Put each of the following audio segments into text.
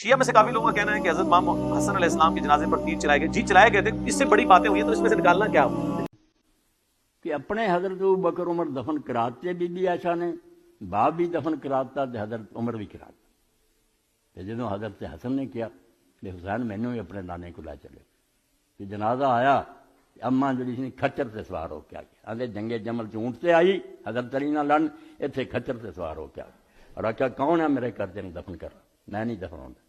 شیعہ میں سے کافی لوگوں کا کہنا ہے کہ حضرت امام حسن علیہ السلام کے جنازے پر تیر چلائے گئے، جی چلائے گئے تھے، اس سے بڑی باتیں ہوئی ہیں تو اس میں سے نکالنا کیا ہو؟ کہ اپنے حضرت ابو بکر عمر دفن کراتے بی عائشہ نے، باپ بھی دفن کراتا تو حضرت عمر بھی کراتا. تو جدوں حضرت حسن نے کیا کہ حسین مینوں بھی اپنے نانے کو لے چلے. کہ جنازہ آیا، اماں جڑی سی کھچر سے سوار ہو کے آ گیا. آدھے جنگے جمل چ اونٹ سے آئی حضرت علی نہ لڑن، اتنے کھچر سے سوار ہو کے آ گیا اور آخیا کون ہے میرے گھر تین دفن کر، میں نہیں دفن ہوتا.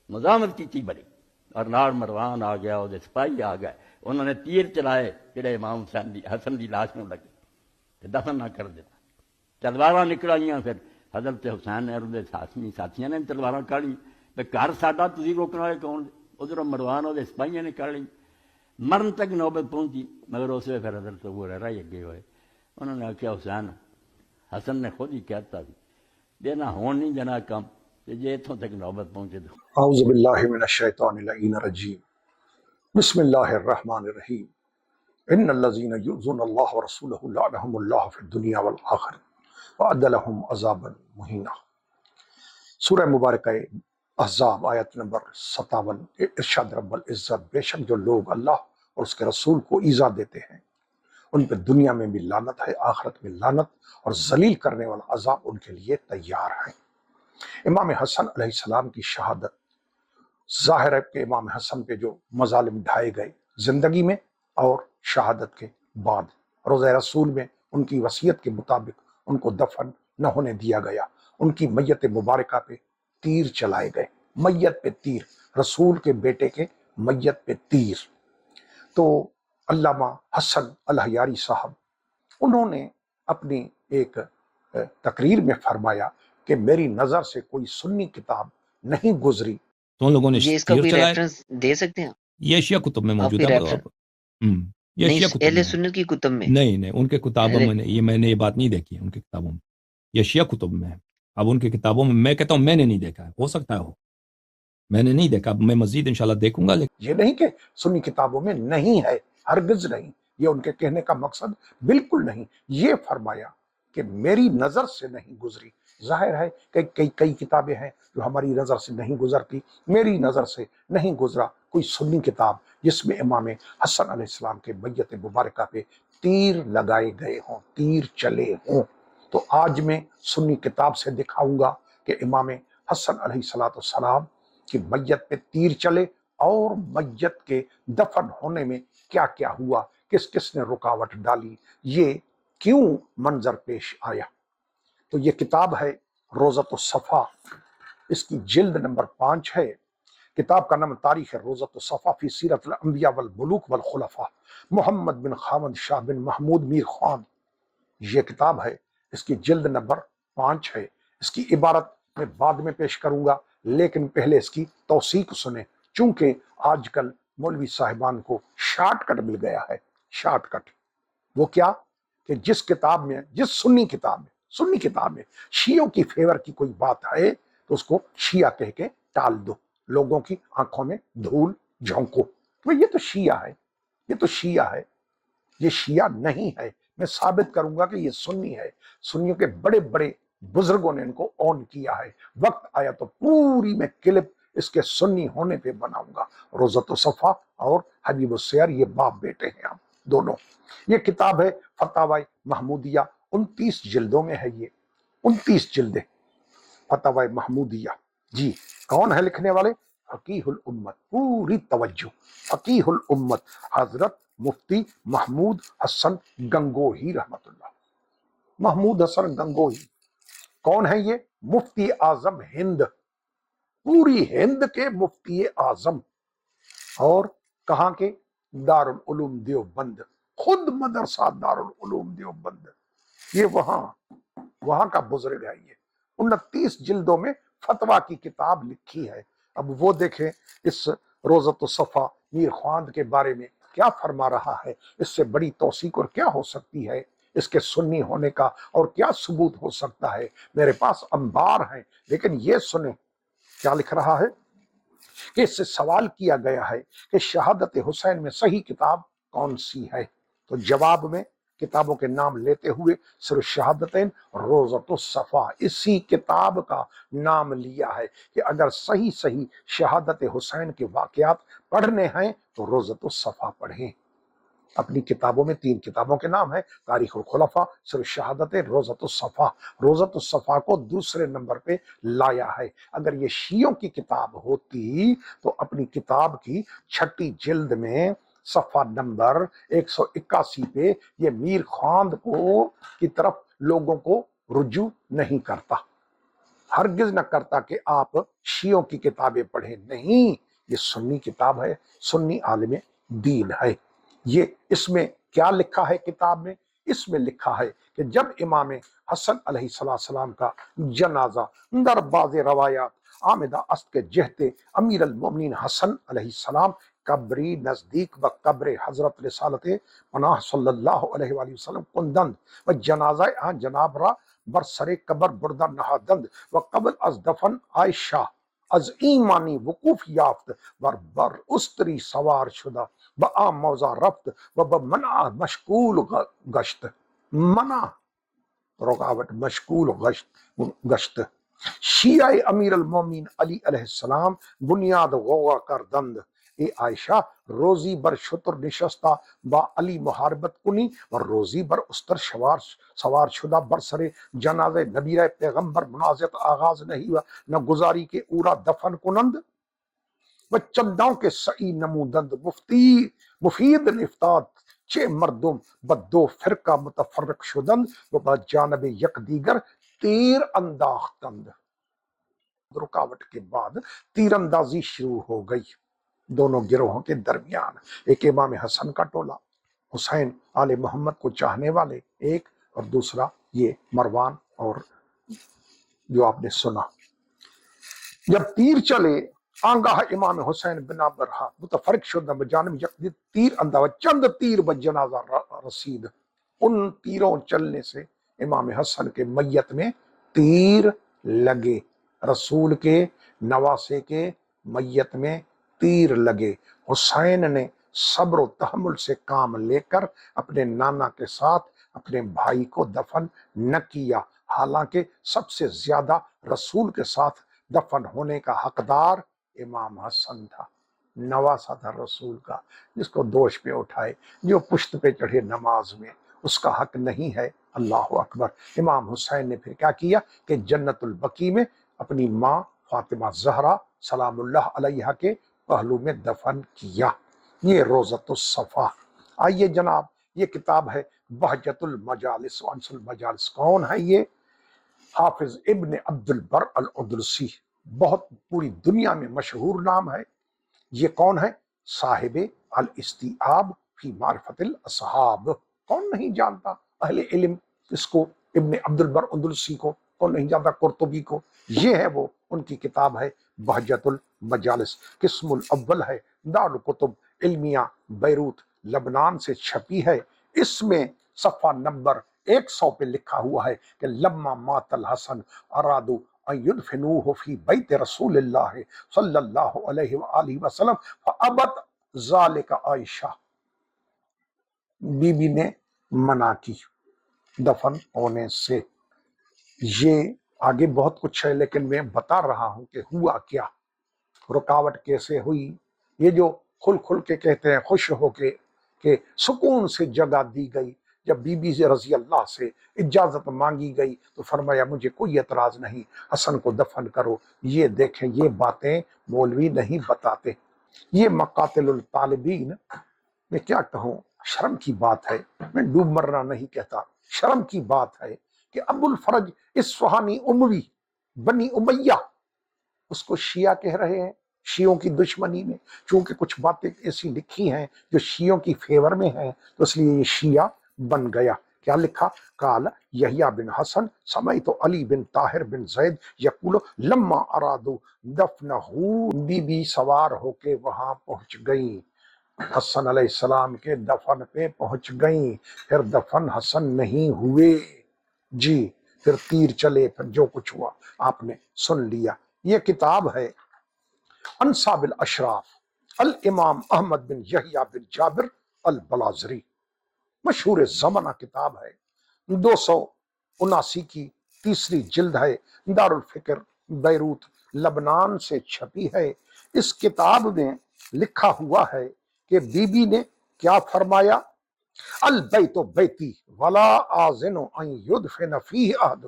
مزاحمت کی بڑی، اور نال مروان آ گیا، وہ سپاہی آ گئے، انہوں نے تیر چلائے جڑے امام حسین دی حسن دی لاش میں لگے کہ دفن نہ کر دیتا. تلواراں نکل آئیاں، پھر حضرت حسین نے اور ساتھیاں نے تلواراں کاڑی کہ گھر ساڈا تسی روکنے والے کون؟ ادھر مروان وہ سپاہیاں نے کاڑی. مرن تک نوبت پہنچی، مگر اس وقت پھر حضرت ابو ہریرہ ہی اگے ہوئے. انہوں نے آخیا حسین، حسن نے خود ہی کہتا سی دینا ہون نہیں دینا کام، جی اتوں تک نوبت پہنچے تو. اعوذ باللہ من الشیطان اللعین الرجیم، بسم اللہ الرحمن الرحیم. ان الذین یؤذون اللہ ورسولہ لعنہم اللہ فی الدنیا والآخرہ وأعد لهم عذابا مہینا. سورہ مبارکہ احزاب آیت نمبر 57. ارشاد رب العزت، بے شک جو لوگ اللہ اور اس کے رسول کو ایذا دیتے ہیں ان پہ دنیا میں بھی لعنت ہے، آخرت میں لعنت اور ذلیل کرنے والا عذاب ان کے لیے تیار ہے. امام حسن علیہ السلام کی شہادت، ظاہر ہے کہ امام حسن پہ جو مظالم ڈھائے گئے زندگی میں اور شہادت کے بعد، روزہ رسول میں ان کی وصیت کے مطابق ان کو دفن نہ ہونے دیا گیا. ان کی میت مبارکہ پہ تیر چلائے گئے، میت پہ تیر، رسول کے بیٹے کے میت پہ تیر. تو علامہ حسن الحیاری صاحب، انہوں نے اپنی ایک تقریر میں فرمایا کہ میری نظر سے کوئی سنی کتاب نہیں گزری. تو ان لوگوں نے یہ اس کا تیر کوئی چلائے. ریفرنس دے سکتے ہیں یہ شیعہ کتب میں آپ موجود کی ہے. ریفرنس؟ یہ نہیں، شیعہ کتب اہل میں ہے. سنت کی کتب میں. نہیں ان کے کتابوں میں نہیں، میں نے یہ بات نہیں دیکھی ہے ان کی کتابوں میں. یہ شیعہ کتب میں ہے. اب ان کی کتابوں میں کہتا ہوں میں نے نہیں دیکھا ہے، ہو سکتا ہے ہو، میں نے نہیں دیکھا. میں مزید انشاءاللہ دیکھوں گا. لیکن یہ نہیں کہ سنی کتابوں میں نہیں ہے، ہرگز نہیں، یہ ان کے کہنے کا مقصد بالکل نہیں. یہ فرمایا کہ میری نظر سے نہیں گزری. ظاہر ہے کہ کئی کتابیں ہیں جو ہماری نظر سے نہیں گزرتی. میری نظر سے نہیں گزرا کوئی سنی کتاب جس میں امام حسن علیہ السلام کے میت مبارکہ پہ تیر لگائے گئے ہوں، تیر چلے ہوں. تو آج میں سنی کتاب سے دکھاؤں گا کہ امام حسن علیہ السلام کی میت پہ تیر چلے اور میت کے دفن ہونے میں کیا کیا ہوا، کس کس نے رکاوٹ ڈالی، یہ کیوں منظر پیش آیا. تو یہ کتاب ہے روضۃ الصفا، اس کی جلد نمبر 5 ہے. کتاب کا نام تاریخ روضۃ الصفا فی سیرت الانبیاء والملوک والخلفاء، محمد بن خامد شاہ بن محمود میر خان. یہ کتاب ہے، اس کی جلد نمبر 5 ہے. اس کی عبارت میں بعد میں پیش کروں گا، لیکن پہلے اس کی توثیق سنیں، چونکہ آج کل مولوی صاحبان کو شارٹ کٹ مل گیا ہے. شارٹ کٹ وہ کیا کہ جس کتاب میں، جس سنی کتاب میں شیعوں کی فیور کی کوئی بات ہے تو اس کو شیعہ کہہ کے ٹال دو، لوگوں کی آنکھوں میں دھول جھونکو. تو یہ تو شیعہ ہے، یہ تو شیعہ ہے. یہ شیعہ نہیں ہے. میں ثابت کروں گا کہ یہ سنی ہے. سنیوں کے بڑے بڑے بزرگوں نے ان کو اون کیا ہے. وقت آیا تو پوری میں کلپ اس کے سنی ہونے پہ بناؤں گا. روضۃ الصفا اور حبیب السیر یہ باپ بیٹے ہیں ہم دونوں. یہ کتاب ہے فتاوی محمودیہ، 29 جلدوں میں ہے. یہ 29 جلدیں فتاوی محمودیہ. جی کون ہے لکھنے والے؟ فقیہ الامت. پوری توجہ، فقیہ الامت حضرت مفتی محمود حسن گنگوہی رحمت اللہ. محمود حسن گنگوہی کون ہے؟ یہ مفتی اعظم ہند، پوری ہند کے مفتی اعظم. اور کہاں کے؟ دارالعلوم دیوبند، خود مدرسہ دارالعلوم دیوبند. یہ وہاں کا بزرگ ہے. یہ 29 جلدوں میں فتویٰ کی کتاب لکھی ہے. اب وہ دیکھیں اس روضۃ الصفا میر خواند کے بارے میں کیا فرما رہا ہے. اس سے بڑی توثیق اور کیا ہو سکتی ہے اس کے سنی ہونے کا، اور کیا ثبوت ہو سکتا ہے. میرے پاس انبار ہیں، لیکن یہ سنیں کیا لکھ رہا ہے کہ اس سے سوال کیا گیا ہے کہ شہادت حسین میں صحیح کتاب کون سی ہے. تو جواب میں کتابوں کے نام لیتے ہوئے سر الشہادتین روزۃ الصفا اسی کتاب کا نام لیا ہے کہ اگر صحیح صحیح شہادت حسین کے واقعات پڑھنے ہیں تو روزۃ الصفا پڑھیں۔ اپنی کتابوں میں 3 کتابوں کے نام ہیں، تاریخ الخلفاء، سر الشہادت، روزۃ الصفا۔ روزۃ الصفا کو دوسرے نمبر پہ لایا ہے۔ اگر یہ شیعوں کی کتاب ہوتی تو اپنی کتاب کی 6 جلد میں صفحہ نمبر 181 پہ یہ میر خواند کی طرف لوگوں کو رجوع نہیں کرتا، ہرگز نہ کرتا کہ آپ شیعوں کی کتابیں پڑھیں۔ نہیں، یہ سنی کتاب ہے، سنی عالم دین ہے۔ یہ اس میں کیا لکھا ہے کتاب میں؟ اس میں لکھا ہے کہ جب امام حسن علیہ السلام کا جنازہ در باز روایات آمدہ است کے جہت امیر المومنین حسن علیہ السلام قبری نزدیک و قبر حضرت رسالت پناہ صلی اللہ علیہ وآلہ وسلم کندند و جنازہ آن جناب را بر سر قبر بردہ نہادند و قبل از دفن عائشہ از ایمانی وقوف یافت بر استری سوار شدہ با موضع رفت و بمنع مشغول گشت، منع رکاوٹ، مشغول گشت۔ شیعہ امیر المومنین علی علیہ السلام بنیاد غوغا کردند، اے عائشہ روزی بر شتر نشستہ با علی محاربت کنی و روزی بر استر سوار شدہ بر سر جنازہ نبیرہ پیغمبر منازعت آغاز نہیں و نہ گزاری کے اورا دفن کنند و چنداں کے سعی نمودند مفید نفتاد چھ مردم بدو فرقہ متفرق شدند و با جانب یک دیگر تیر انداختند۔ رکاوٹ کے بعد تیر اندازی شروع ہو گئی دونوں گروہوں کے درمیان، ایک امام حسن کا ٹولہ، حسین آل محمد کو چاہنے والے ایک، اور دوسرا یہ مروان اور جو آپ نے سنا۔ جب تیر چلے آنگاہ امام حسین بنا برہا متفرق شدہ بجانب یک تیر انداز چند تیر بجنازہ رسید، ان تیروں چلنے سے امام حسن کے میت میں تیر لگے، رسول کے نواسے کے میت میں تیر لگے۔ حسین نے صبر و تحمل سے کام لے کر اپنے نانا کے ساتھ اپنے بھائی کو دفن نہ کیا، حالانکہ سب سے زیادہ رسول کے ساتھ دفن ہونے کا حقدار امام حسن تھا، نواسا تھا رسول کا، جس کو دوش پہ اٹھائے، جو پشت پہ چڑھے نماز میں، اس کا حق نہیں ہے۔ اللہ اکبر۔ امام حسین نے پھر کیا کیا کہ جنت البقیع میں اپنی ماں فاطمہ زہرا سلام اللہ علیہا کے پہلو میں دفن کیا۔ یہ روزۃ الصفا۔ آئیے جناب، یہ کتاب ہے بہجت المجالس وانس المجالس۔ کون ہے یہ؟ حافظ ابن عبد البر الاندلسی، بہت پوری دنیا میں مشہور نام ہے۔ یہ کون ہے؟ صاحب الاستیعاب فی معرفت الاصحاب۔ کون نہیں جانتا؟ اہل علم اس کو، ابن عبد البر الاندلسی کو کون نہیں جانتا؟ قرطبی کو۔ یہ ہے وہ، ان کی کتاب ہے بہجت المجالس۔ قسم الاول ہے، دارالکتب علمیہ بیروت لبنان سے چھپی ہے۔ اس میں صفحہ نمبر 100 پہ لکھا ہوا ہے کہ لما مات الحسن ارادو ان یدفنوہ فی بیت رسول اللہ صلی اللہ علیہ وآلہ وسلم فابت ذالک عائشہ، بی بی نے منع کی دفن ہونے سے۔ یہ آگے بہت کچھ ہے لیکن میں بتا رہا ہوں کہ ہوا کیا، رکاوٹ کیسے ہوئی۔ یہ جو کھل کھل کے کہتے ہیں خوش ہو کے کہ سکون سے جگہ دی گئی، جب بی بی رضی اللہ سے اجازت مانگی گئی تو فرمایا مجھے کوئی اعتراض نہیں، حسن کو دفن کرو۔ یہ دیکھیں، یہ باتیں مولوی نہیں بتاتے۔ یہ مقاتل الطالبین میں کیا کہوں، شرم کی بات ہے، میں ڈوب مرنا نہیں کہتا، شرم کی بات ہے کہ ابو الفرج اصفہانی اموی بنی امیہ اس کو شیعہ کہہ رہے ہیں، شیعوں کی دشمنی میں، چونکہ کچھ باتیں ایسی لکھی ہیں جو شیعوں کی فیور میں ہیں تو اس لیے یہ شیعہ بن گیا۔ کیا لکھا؟ قال یحییٰ بن حسن سمعت علی بن طاہر بن زید یقول لما ارادو دفنہ، بی بی سوار ہو کے وہاں پہنچ گئیں، حسن علیہ السلام کے دفن پہ پہنچ گئیں، پھر دفن حسن نہیں ہوئے، جی پھر تیر چلے، پھر جو کچھ ہوا آپ نے سن لیا۔ یہ کتاب ہے انصاب الاشراف، الامام احمد بن یحییٰ بن جابر البلازری، مشہور زمانہ کتاب ہے، 279 کی تیسری جلد ہے، دارالفکر بیروت لبنان سے چھپی ہے۔ اس کتاب میں لکھا ہوا ہے کہ بی بی نے کیا فرمایا، البیت بیتی ولا آذن ان یدفن فیہ احد،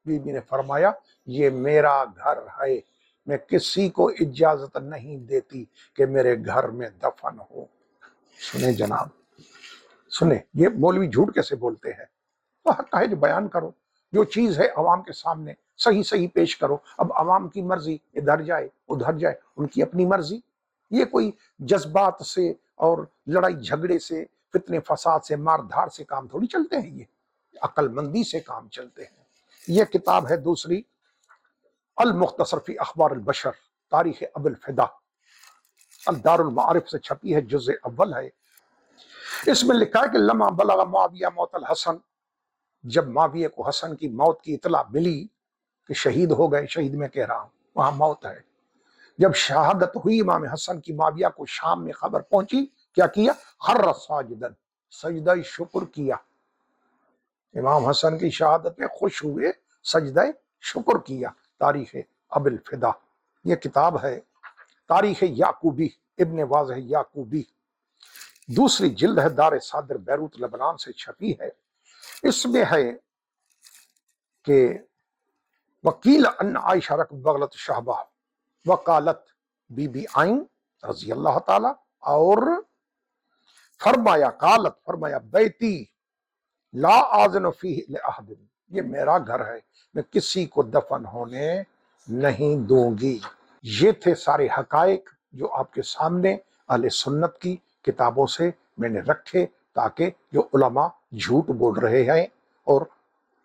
بی بی نے فرمایا یہ میرا گھر ہے، میں کسی کو اجازت نہیں دیتی کہ میرے گھر میں دفن ہو۔ سنیں جناب، سنیں، یہ مولوی جھوٹ کیسے بولتے ہیں؟ تو حق ہے جو بیان کرو، جو چیز ہے عوام کے سامنے صحیح صحیح پیش کرو۔ اب عوام کی مرضی ادھر جائے ادھر جائے، ان کی اپنی مرضی، یہ کوئی جذبات سے اور لڑائی جھگڑے سے فتنے فساد سے مار دھاڑ سے کام تھوڑی چلتے ہیں، یہ عقل مندی سے کام چلتے ہیں۔ یہ کتاب ہے دوسری، المختصر فی اخبار البشر، تاریخ ابو الفدا، الدار المعارف سے چھپی ہے، جزء اول ہے۔ اس میں لکھا ہے کہ لما بلغ معاویہ موت الحسن، جب معاویہ کو حسن کی موت کی اطلاع ملی کہ شہید ہو گئے، شہید میں کہہ رہا ہوں، وہاں موت ہے، جب شہادت ہوئی امام حسن کی، معاویہ کو شام میں خبر پہنچی، کیا کیا؟ خر ساجدن، سجدہ شکر کیا، امام حسن کی شہادت میں خوش ہوئے، سجدہ شکر کیا، تاریخ ابو الفدا۔ یہ کتاب ہے تاریخ یعقوبی، ابن واضح یعقوبی، دوسری جلد ہے، دار صادر بیروت لبنان سے چھپی ہے۔ اس میں ہے کہ وکیل ان عائشہ رکب بغلت شہبہ وقالت، بی بی آئیں رضی اللہ تعالی اور فرمایا، قالت فرمایا، بیتی لا آذن فیہ لأحد، یہ میرا گھر ہے، میں کسی کو دفن ہونے نہیں دوں گی۔ یہ تھے سارے حقائق جو آپ کے سامنے اہل سنت کی کتابوں سے میں نے رکھے، تاکہ جو علماء جھوٹ بول رہے ہیں اور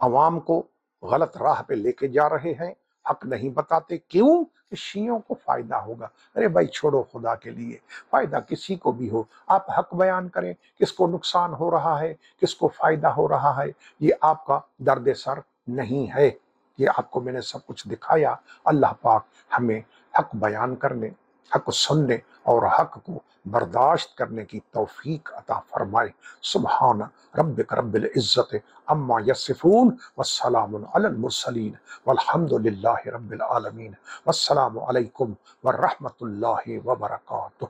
عوام کو غلط راہ پہ لے کے جا رہے ہیں، حق نہیں بتاتے، کیوں کہ شیعوں کو فائدہ ہوگا۔ ارے بھائی چھوڑو، خدا کے لیے فائدہ کسی کو بھی ہو، آپ حق بیان کریں، کس کو نقصان ہو رہا ہے، کس کو فائدہ ہو رہا ہے، یہ آپ کا درد سر نہیں ہے۔ یہ آپ کو میں نے سب کچھ دکھایا۔ اللہ پاک ہمیں حق بیان کرنے، حق سننے اور حق کو برداشت کرنے کی توفیق عطا فرمائے۔ سبحان ربک رب العزت عما یصفون والسلام علی المرسلین والحمد للہ رب العالمین، والسلام علیکم ورحمۃ اللہ وبرکاتہ۔